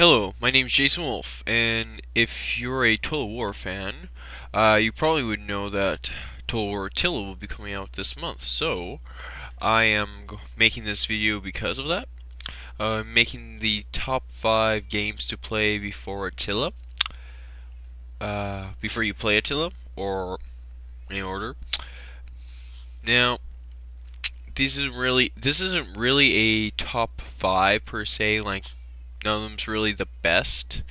Hello, my name's Jason Wolf, and if you're a Total War fan, you probably would know that Total War Attila will be coming out this month. So, I am making this video because of that. Making the top 5 games to play before Attila. Before you play Attila, or in order. Now, this isn't really a top 5 per se. Like, none of them's really the best.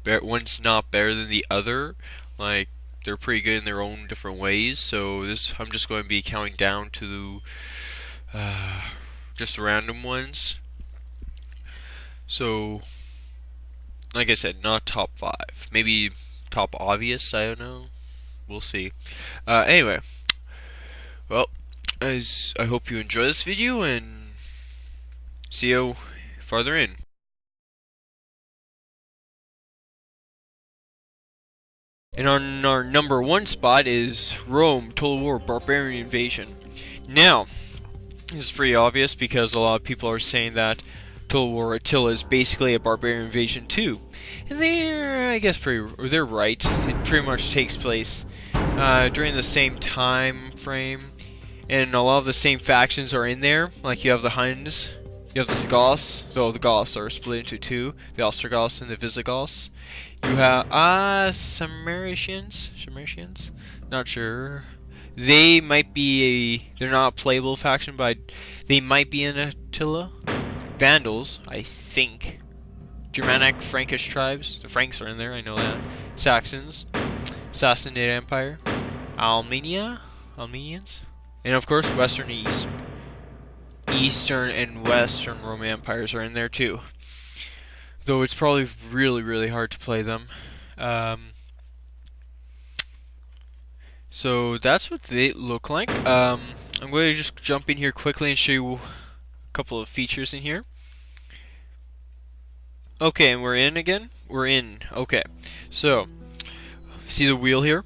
One's not better than the other. Like, they're pretty good in their own different ways. So I'm just going to be counting down to just random ones. So, like I said, not top 5. Maybe top obvious. I don't know. We'll see. Anyway, well, as I hope you enjoy this video and see you farther in. And on our number 1 spot is Rome, Total War, Barbarian Invasion. Now, this is pretty obvious because a lot of people are saying that Total War Attila is basically a Barbarian Invasion 2. And they're right. It pretty much takes place during the same time frame. And a lot of the same factions are in there. Like, you have the Huns, you have the Goths, though the Goths are split into two, the Ostrogoths and the Visigoths. You have, Sarmatians? Not sure. They might be they're not a playable faction, but they might be in Attila. Vandals, I think. Germanic, Frankish tribes. The Franks are in there, I know that. Saxons. Sassanid Empire. Armenians. And of course, Western East. Eastern and Western Roman empires are in there too. Though it's probably really, really hard to play them. So that's what they look like. I'm going to just jump in here quickly and show you a couple of features in here. Okay, and we're in again? We're in. Okay. So, see the wheel here?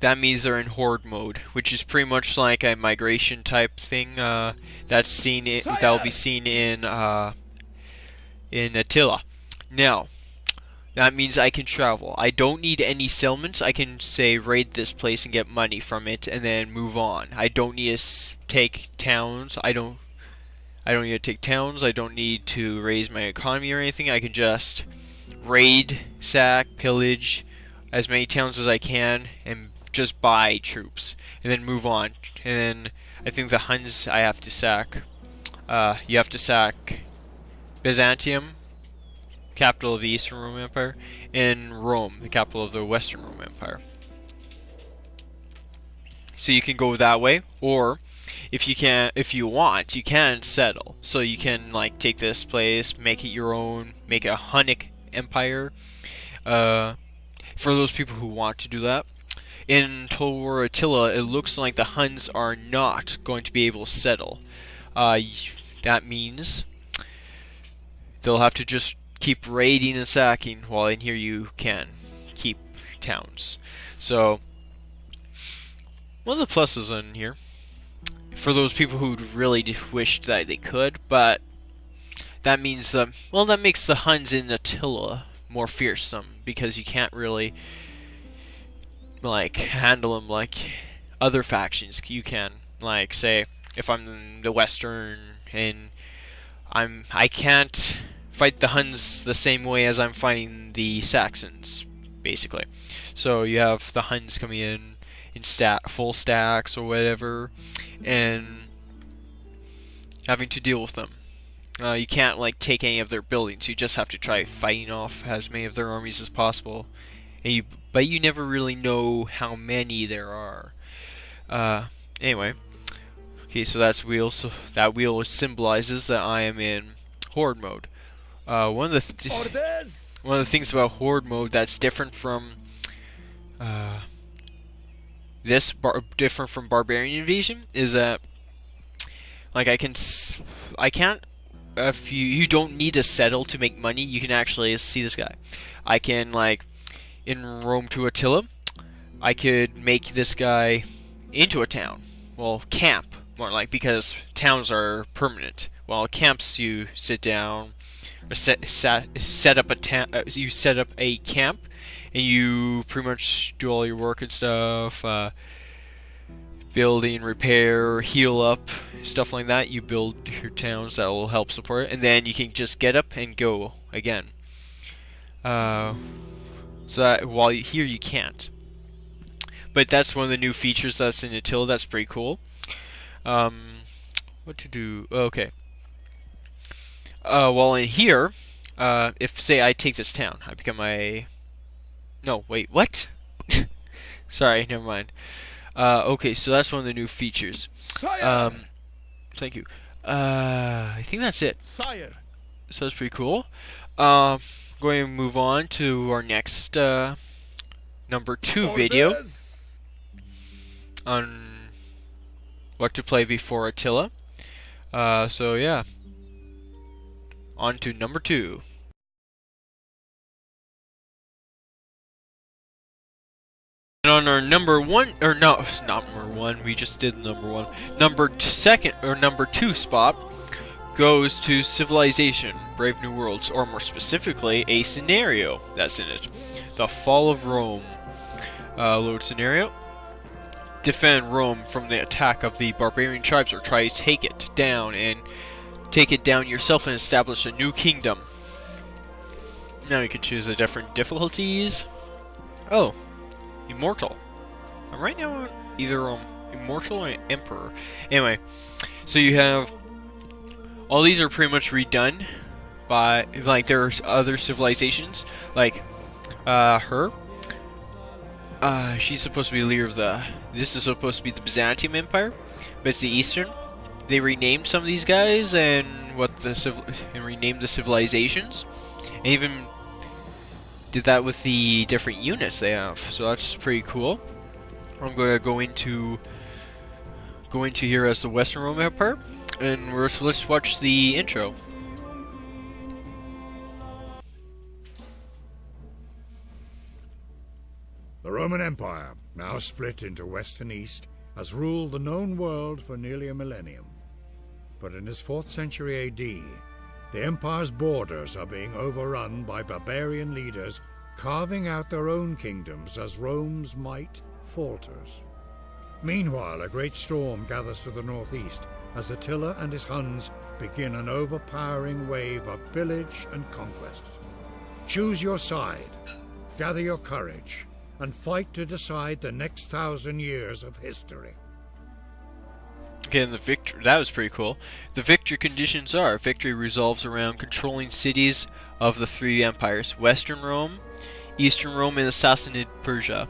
That means they're in horde mode, which is pretty much like a migration type thing that'll be seen in Attila. Now, that means I can travel. I don't need any settlements. I can say raid this place and get money from it, and then move on. I don't need to take towns. I don't need to take towns. I don't need to raise my economy or anything. I can just raid, sack, pillage as many towns as I can, and just buy troops, and then move on. And then I think the Huns I have to sack. You have to sack Byzantium, capital of the Eastern Roman Empire, and Rome, the capital of the Western Roman Empire. So you can go that way, or if you want, you can settle. So you can like take this place, make it your own, make a Hunnic empire. For those people who want to do that. In Total War Attila, it looks like the Huns are not going to be able to settle. That means they'll have to just keep raiding and sacking, while in here you can keep towns. So, one of the pluses in here, for those people who really wished that they could, but that means that makes the Huns in Attila more fearsome, because you can't really like handle them like other factions. You can, like, say if I'm in the Western and I can't fight the Huns the same way as I'm fighting the Saxons, basically. So you have the Huns coming in full stacks or whatever, and having to deal with them. You can't like take any of their buildings. You just have to try fighting off as many of their armies as possible. But you never really know how many there are. Anyway, okay, so that's wheel. So that wheel symbolizes that I am in horde mode. One of the things about horde mode that's different from different from barbarian invasion is that, like, I can't. If you don't need to settle to make money, you can actually see this guy. I can, like, in Rome to Attila, I could make this guy into a town. Well, camp, more like, because towns are permanent. While camps, you sit down, or set up a you set up a camp, and you pretty much do all your work and stuff. Building, repair, heal up, stuff like that. You build your towns that will help support it, and then you can just get up and go again. So that while here you can't. But that's one of the new features that's in Attila. That's pretty cool. What to do? Okay. Well, in here, if say I take this town, I become a. No, wait, what? Sorry, never mind. Okay, so that's one of the new features. Thank you. I think that's it. Sire. So that's pretty cool. Going to move on to our next number 2 video on what to play before Attila. So yeah, on to number 2. And on our number 1, or no, it's not number 1, we just did number 1. Number 2 spot goes to Civilization, Brave New Worlds, or more specifically, a scenario that's in it. The Fall of Rome. Load scenario. Defend Rome from the attack of the barbarian tribes, or try to take it down yourself and establish a new kingdom. Now you can choose the different difficulties. Oh, Immortal. I'm right now on either Immortal or Emperor. Anyway, so you have all these are pretty much redone by, like, there's other civilizations like her. She's supposed to be the leader of the. This is supposed to be the Byzantium Empire, but it's the Eastern. They renamed some of these guys and renamed the civilizations, and even did that with the different units they have. So that's pretty cool. I'm going to go into here as the Western Roman Empire, and let's watch the intro. The Roman Empire, now split into West and East, has ruled the known world for nearly a millennium. But in this 4th century AD, the empire's borders are being overrun by barbarian leaders carving out their own kingdoms as Rome's might falters. Meanwhile, a great storm gathers to the northeast as Attila and his Huns begin an overpowering wave of pillage and conquest. Choose your side, gather your courage, and fight to decide the next 1,000 years of history. Okay, and that was pretty cool. The victory conditions are: victory revolves around controlling cities of the 3 empires: Western Rome, Eastern Rome, and Sassanid Persia.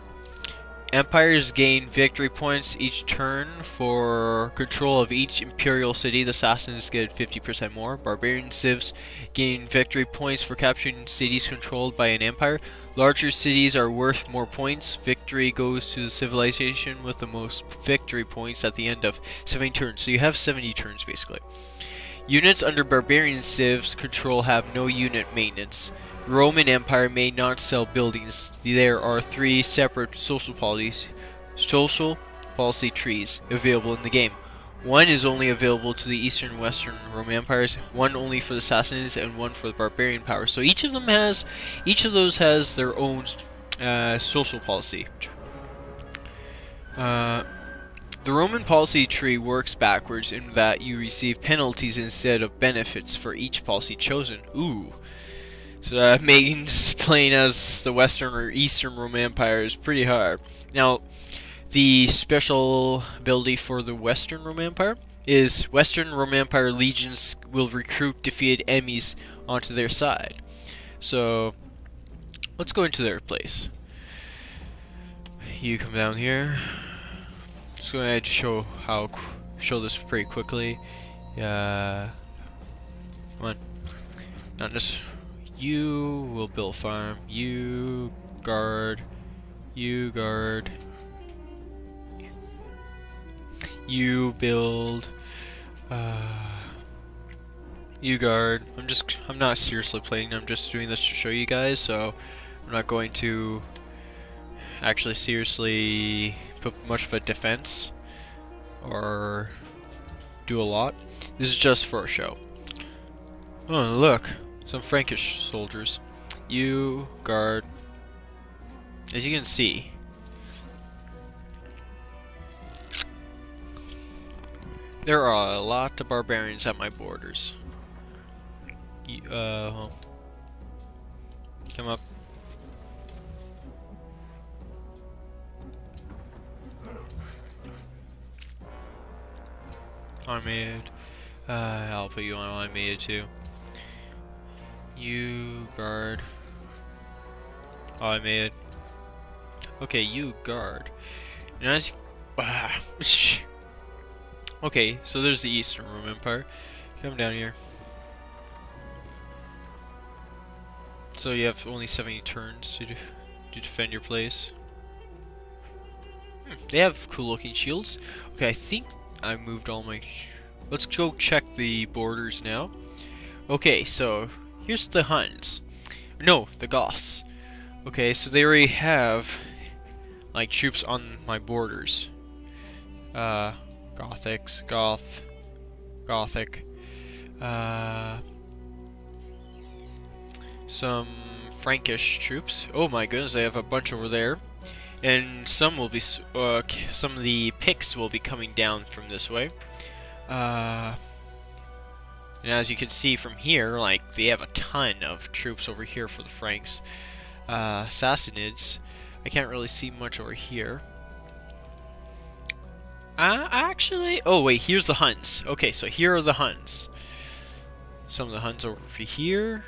Empires gain victory points each turn for control of each imperial city. The Sassanids get 50% more. Barbarian civs gain victory points for capturing cities controlled by an empire. Larger cities are worth more points. Victory goes to the civilization with the most victory points at the end of 70 turns. So you have 70 turns basically. Units under barbarian civs control have no unit maintenance. Roman Empire may not sell buildings. There are 3 separate social policy trees available in the game. One is only available to the Eastern and Western Roman empires, one only for the Sassanids, and one for the barbarian powers. So each of those has their own social policy. The Roman policy tree works backwards in that you receive penalties instead of benefits for each policy chosen. Ooh. So that means playing as the Western or Eastern Roman Empire is pretty hard. Now, the special ability for the Western Roman Empire is Western Roman Empire legions will recruit defeated enemies onto their side. So, let's go into their place. You come down here. Just going to show this pretty quickly. Come on. Not just. You will build farm. You guard. You guard. You build. You guard. I'm not seriously playing. I'm just doing this to show you guys. So I'm not going to actually seriously put much of a defense or do a lot. This is just for a show. Oh, look. some Frankish soldiers. You guard. As you can see, there are a lot of barbarians at my borders. Come up. Armid. I'll put you on Armid too. You guard. Armid. Okay, you guard. And as you, okay, so there's the Eastern Roman Empire. Come down here. So you have only 70 turns to defend your place. They have cool looking shields. Okay, I think I moved all my... Let's go check the borders now. Okay, so here's the Huns. No, the Goths. Okay, so they already have like troops on my borders. Gothic. Some Frankish troops. Oh my goodness, they have a bunch over there. And some will be, some of the Picts will be coming down from this way. And as you can see from here, like, they have a ton of troops over here for the Franks. Sassanids, I can't really see much over here. Actually, oh wait, here's the Huns. Okay, so here are the Huns. Some of the Huns over here.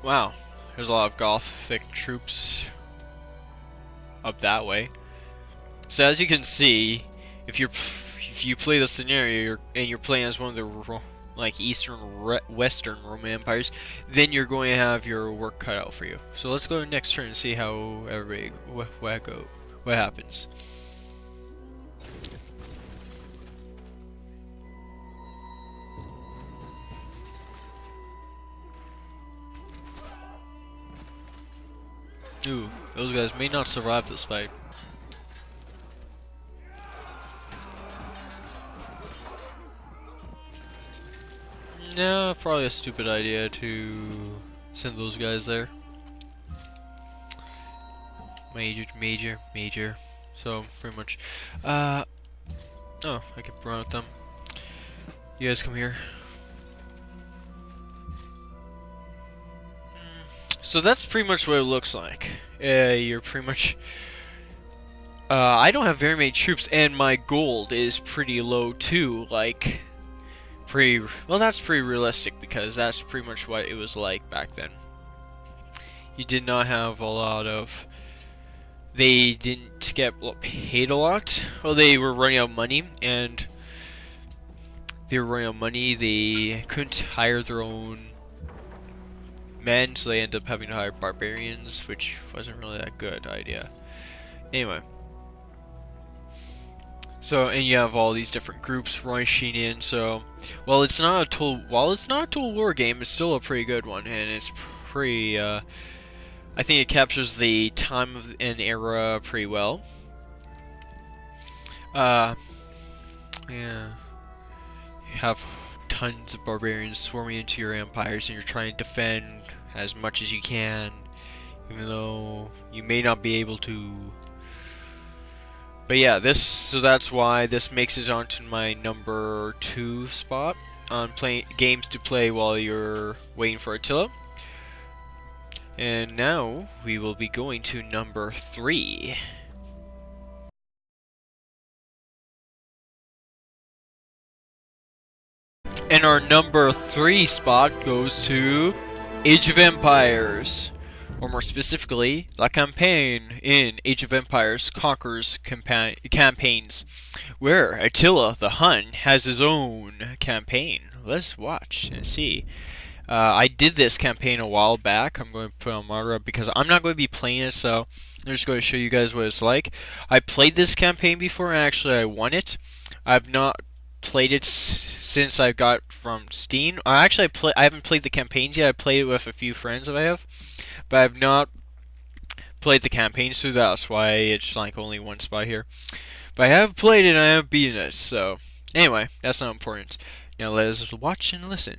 Wow, there's a lot of Gothic troops up that way. So as you can see, if you play the scenario and you're playing as one of the like Eastern Western Roman empires, then you're going to have your work cut out for you. So let's go to the next turn and see how everybody what happens. Ooh, those guys may not survive this fight. No, probably a stupid idea to send those guys there. Major. So, pretty much. Oh, I can run with them. You guys come here. So that's pretty much what it looks like. You're pretty much... I don't have very many troops, and my gold is pretty low too, like... Well, that's pretty realistic, because that's pretty much what it was like back then. You did not have a lot of... They didn't get paid a lot. Well, they were running out of money, and... They couldn't hire their own men, so they ended up having to hire barbarians, which wasn't really that good idea. Anyway. So, and you have all these different groups rushing in, so... While it's not a Total War game, it's still a pretty good one, and it's pretty, I think it captures the time of an era pretty well. Yeah. You have tons of barbarians swarming into your empires, and you're trying to defend as much as you can, even though you may not be able to. But yeah, so that's why this makes it onto my number 2 spot on games to play while you're waiting for Attila. And now we will be going to number 3. And our number 3 spot goes to Age of Empires. Or more specifically, La Campagne in Age of Empires Conquerors campaigns, where Attila the Hun has his own campaign. Let's watch and see. I did this campaign a while back. I'm going to put on Martyr because I'm not going to be playing it, so I'm just going to show you guys what it's like. I played this campaign before, and actually I won it. I've not played it since I got from Steam. I haven't played the campaigns yet. I played it with a few friends that I have, but I've not played the campaigns, so that's why it's like only one spot here. But I have played it and I have beaten it, so anyway, that's not important. Now let us watch and listen.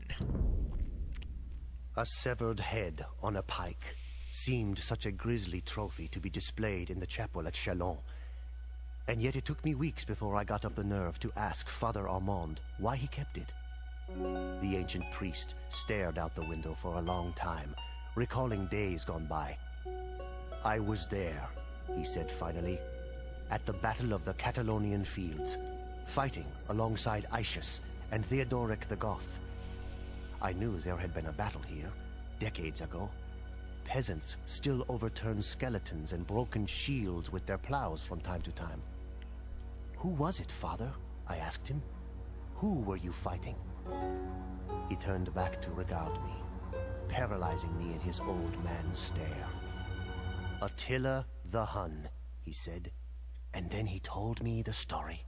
A severed head on a pike seemed such a grisly trophy to be displayed in the chapel at Chalon. And yet it took me weeks before I got up the nerve to ask Father Armand why he kept it. The ancient priest stared out the window for a long time, recalling days gone by. "I was there," he said finally, "at the Battle of the Catalonian Fields, fighting alongside Aetius and Theodoric the Goth. I knew there had been a battle here, decades ago. Peasants still overturned skeletons and broken shields with their plows from time to time. Who was it, Father? I asked him. Who were you fighting? He turned back to regard me, paralyzing me in his old man's stare. Attila the Hun, he said, and then he told me the story.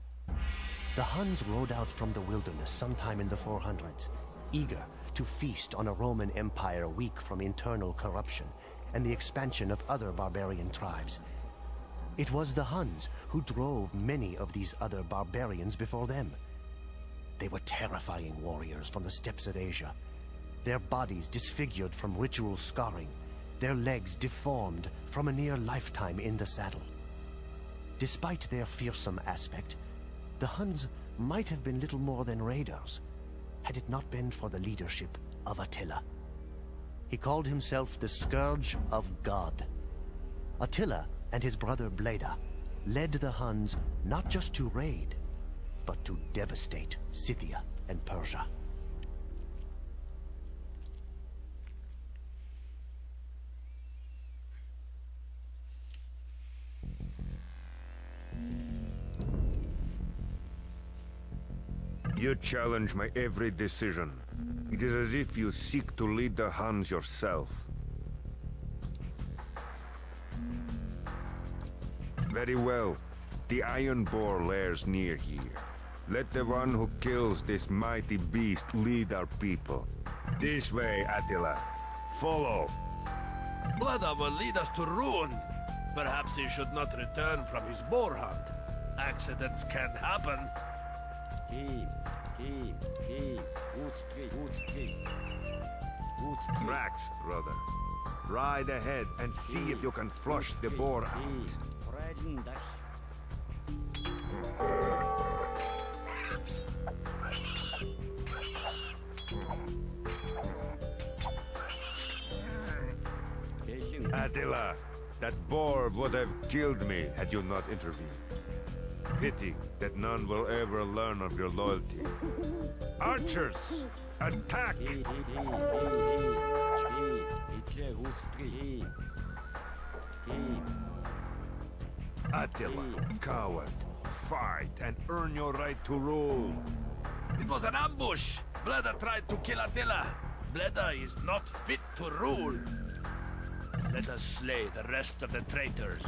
The Huns rode out from the wilderness sometime in the 400s, eager to feast on a Roman Empire weak from internal corruption and the expansion of other barbarian tribes. It was the Huns who drove many of these other barbarians before them. They were terrifying warriors from the steppes of Asia, their bodies disfigured from ritual scarring, their legs deformed from a near lifetime in the saddle. Despite their fearsome aspect, the Huns might have been little more than raiders, had it not been for the leadership of Attila. He called himself the Scourge of God. Attila and his brother Bleda led the Huns not just to raid, but to devastate Scythia and Persia. You challenge my every decision. It is as if you seek to lead the Huns yourself. Very well. The Iron Boar lairs near here. Let the one who kills this mighty beast lead our people. This way, Attila. Follow. Bleda will lead us to ruin. Perhaps he should not return from his boar hunt. Accidents can happen. Rax, brother. Ride ahead and see if you can flush the boar out. Attila, that boar would have killed me had you not intervened. Pity that none will ever learn of your loyalty. Archers, attack! Attila, coward, fight and earn your right to rule. It was an ambush. Bleda tried to kill Attila. Bleda is not fit to rule. Let us slay the rest of the traitors.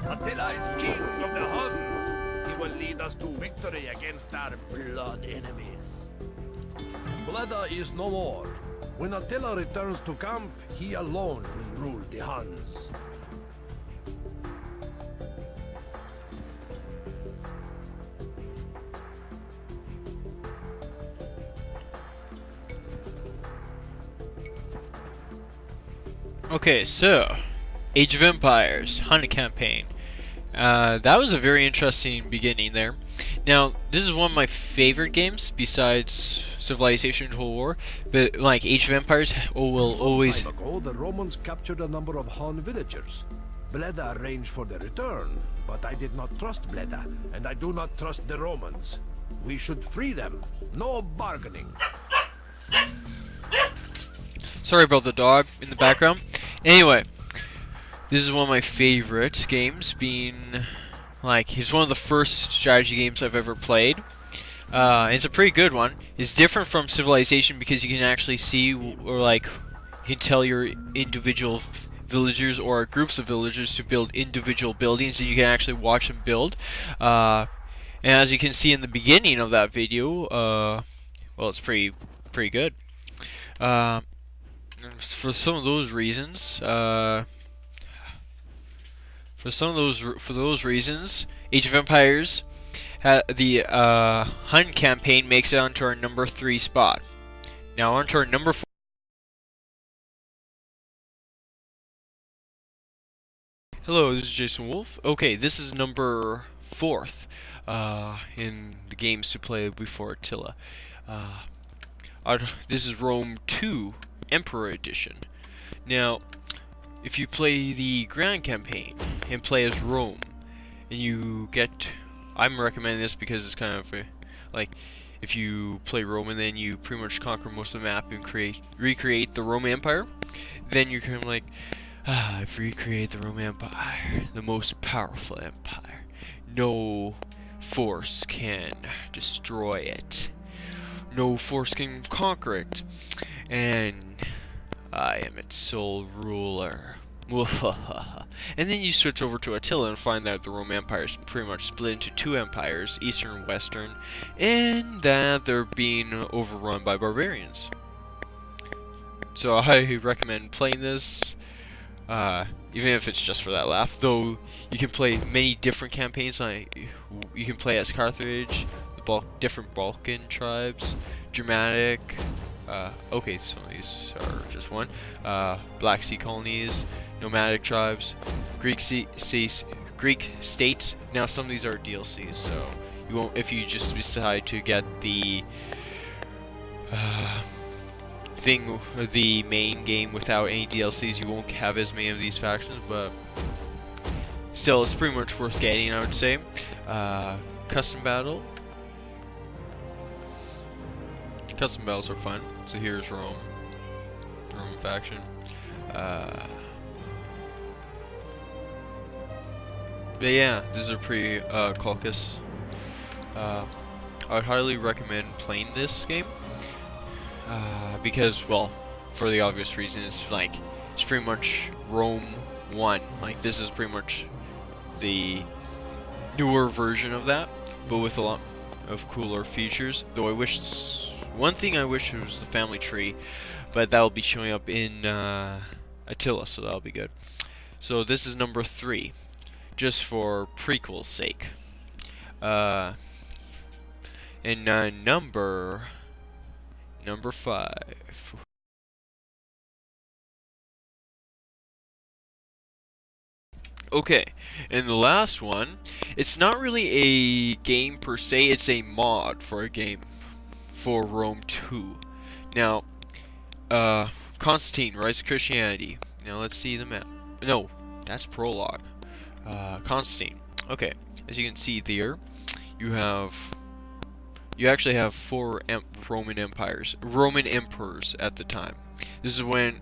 Attila is king of the Huns. He will lead us to victory against our blood enemies. Bleda is no more. When Attila returns to camp, he alone will rule the Huns. Okay, so Age of Empires, Hun campaign. That was a very interesting beginning there. Now, this is one of my favorite games besides Civilization and Total War, but like Age of Empires will always... Some time ago, the Romans captured a number of Hun villagers. Bleda arranged for their return, but I did not trust Bleda, and I do not trust the Romans. We should free them. No bargaining. Sorry about the dog in the background. Anyway, this is one of my favorite games, being like, it's one of the first strategy games I've ever played. It's a pretty good one. It's different from Civilization because you can actually see, or like, you can tell your individual villagers or groups of villagers to build individual buildings, and you can actually watch them build. And as you can see in the beginning of that video, well, it's pretty good. For some of those reasons, Age of Empires, the Hun campaign makes it onto our number 3 spot. Now onto our number 4. Hello, this is Jason Wolf. Okay, this is number 4th in the games to play before Attila. This is Rome 2 Emperor Edition. Now, if you play the Grand Campaign and play as Rome, and you get... I'm recommending this because it's kind of like, if you play Rome and then you pretty much conquer most of the map and recreate the Roman Empire, then you're kind of like, I've recreated the Roman Empire, the most powerful empire. No force can destroy it. No force can conquer it. And I am its sole ruler. And then you switch over to Attila and find that the Roman Empire is pretty much split into 2 empires, Eastern and Western, and that they're being overrun by barbarians. So I recommend playing this, even if it's just for that laugh. Though you can play many different campaigns. Like you can play as Carthage, the different Balkan tribes, Germanic. Okay, some of these are just one. Black Sea colonies, nomadic tribes, Greek states. Now some of these are DLCs, so you won't, if you just decide to get the the main game without any DLCs, you won't have as many of these factions, but still, it's pretty much worth getting, I would say. Custom battle. Custom battles are fun. So here's Rome faction. But yeah, these are pretty caucus. I would highly recommend playing this game because, well, for the obvious reason, it's pretty much Rome 1. Like, this is pretty much the newer version of that, but with a lot of cooler features. Though I wish one thing I wish was the family tree, but that will be showing up in Attila, so that'll be good. So this is number 3, just for prequel's sake. And number 5. Okay, and the last one, it's not really a game per se, it's a mod for a game for Rome 2. Now, Constantine, Rise of Christianity. Now let's see the map. No, that's prologue. Constantine. Okay, as you can see there, you actually have 4 Roman emperors at the time. This is when,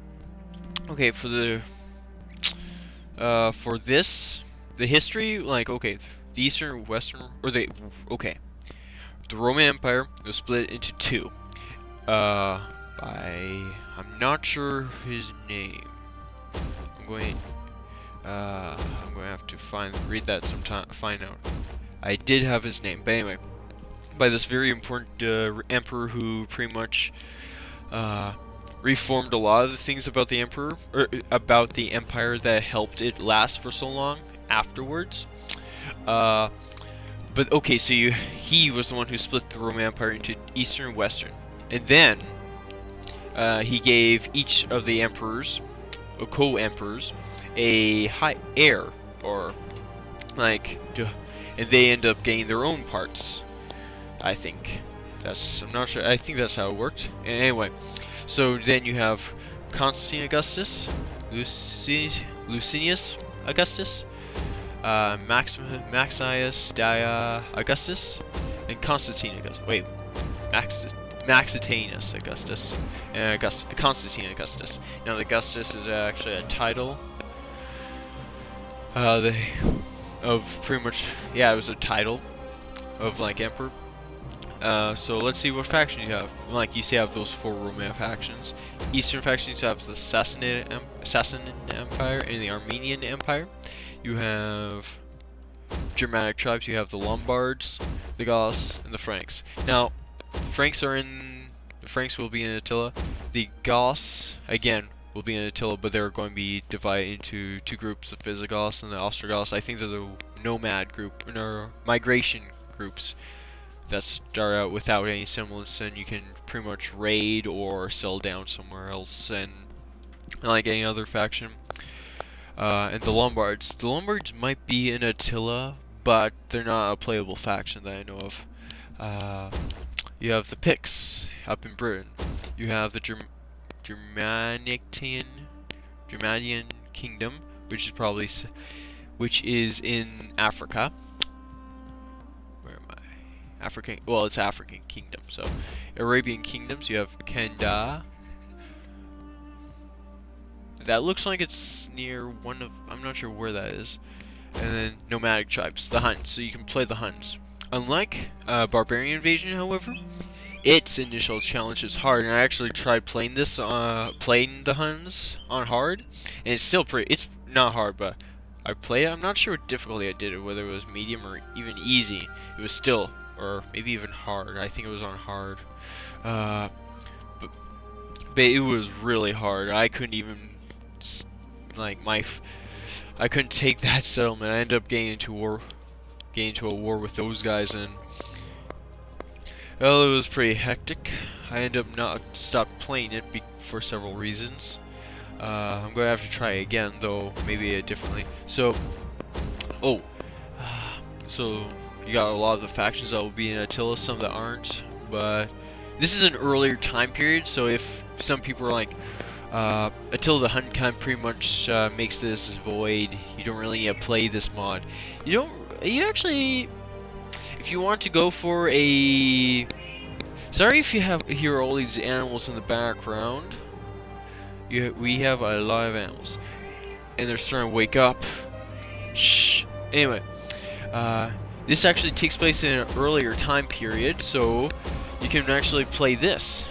okay, for the history, like, okay, the Eastern, Western, or the Roman Empire was split into 2. I'm not sure his name. I'm going to have to read that sometime, find out. I did have his name, but anyway, by this very important emperor who pretty much reformed a lot of the things about the emperor, or about the empire that helped it last for so long afterwards. But okay, so he was the one who split the Roman Empire into Eastern and Western, and then he gave each of the emperors, or co-emperors, a high heir, or and they end up getting their own parts. I think I'm not sure. I think that's how it worked. Anyway, so then you have Constantine Augustus, Licinius Augustus, Maxius Dia Augustus, and Constantine Augustus. Wait, Maxitanus Augustus, and Constantine Augustus. Now, the Augustus is actually a title. Of pretty much, yeah, it was a title of like emperor. So let's see what faction you have. Like you see, you have those 4 Roman factions. Eastern factions have the Sassanid Empire and the Armenian Empire. You have Germanic tribes. You have the Lombards, the Gauls, and the Franks. Now, the Franks will be in Attila. The Gauls, again, will be in Attila, but they're going to be divided into 2 groups: the Visigoths and the Ostrogoths. I think they're the nomad group, or migration groups that start out without any semblance, and you can pretty much raid or settle down somewhere else, and like any other faction. And the Lombards. The Lombards might be in Attila, but they're not a playable faction that I know of. You have the Picts up in Britain. You have the Germanian Kingdom, which is in Africa. Where am I? African. Well, it's African Kingdom. So, Arabian Kingdoms. You have Kanda. That looks like it's near one of. I'm not sure where that is. And then nomadic tribes, the Huns. So you can play the Huns. Unlike Barbarian Invasion, however, its initial challenge is hard, and I actually tried playing playing the Huns on hard, and it's still it's not hard, but I played it. I'm not sure what difficulty I did it, whether it was medium or even easy. It was still, or maybe even hard. I think it was on hard, but it was really hard. I couldn't even, I couldn't take that settlement. I ended up getting into a war with those guys, and well, it was pretty hectic. I ended up not stopped playing it for several reasons. I'm gonna have to try again, though maybe differently. So, so you got a lot of the factions that will be in Attila, some that aren't. But this is an earlier time period, so if some people are like, Attila the Hun kind of pretty much makes this void. You don't really need to play this mod. You actually, if you want to go for a, sorry if you hear all these animals in the background. We have a lot of animals, and they're starting to wake up. Shh. Anyway, this actually takes place in an earlier time period, so you can actually play this,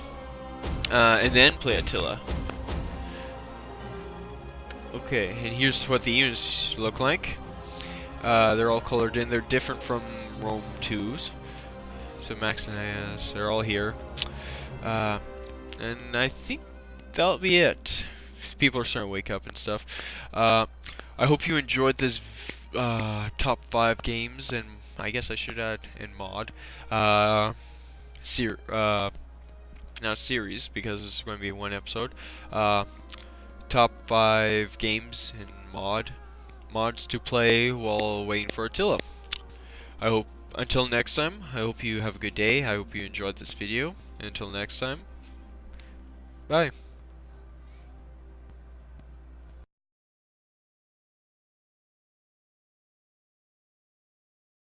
and then play Attila. Okay, and here's what the units look like. They're all colored in. They're different from Rome 2's. So Maximius, they're all here. And I think that'll be it. People are starting to wake up and stuff. I hope you enjoyed this top 5 games, and I guess I should add in mod. Not series, because it's going to be 1 episode. Top 5 games in mods to play while waiting for Attila. Until next time, I hope you have a good day. I hope you enjoyed this video. Until next time, bye.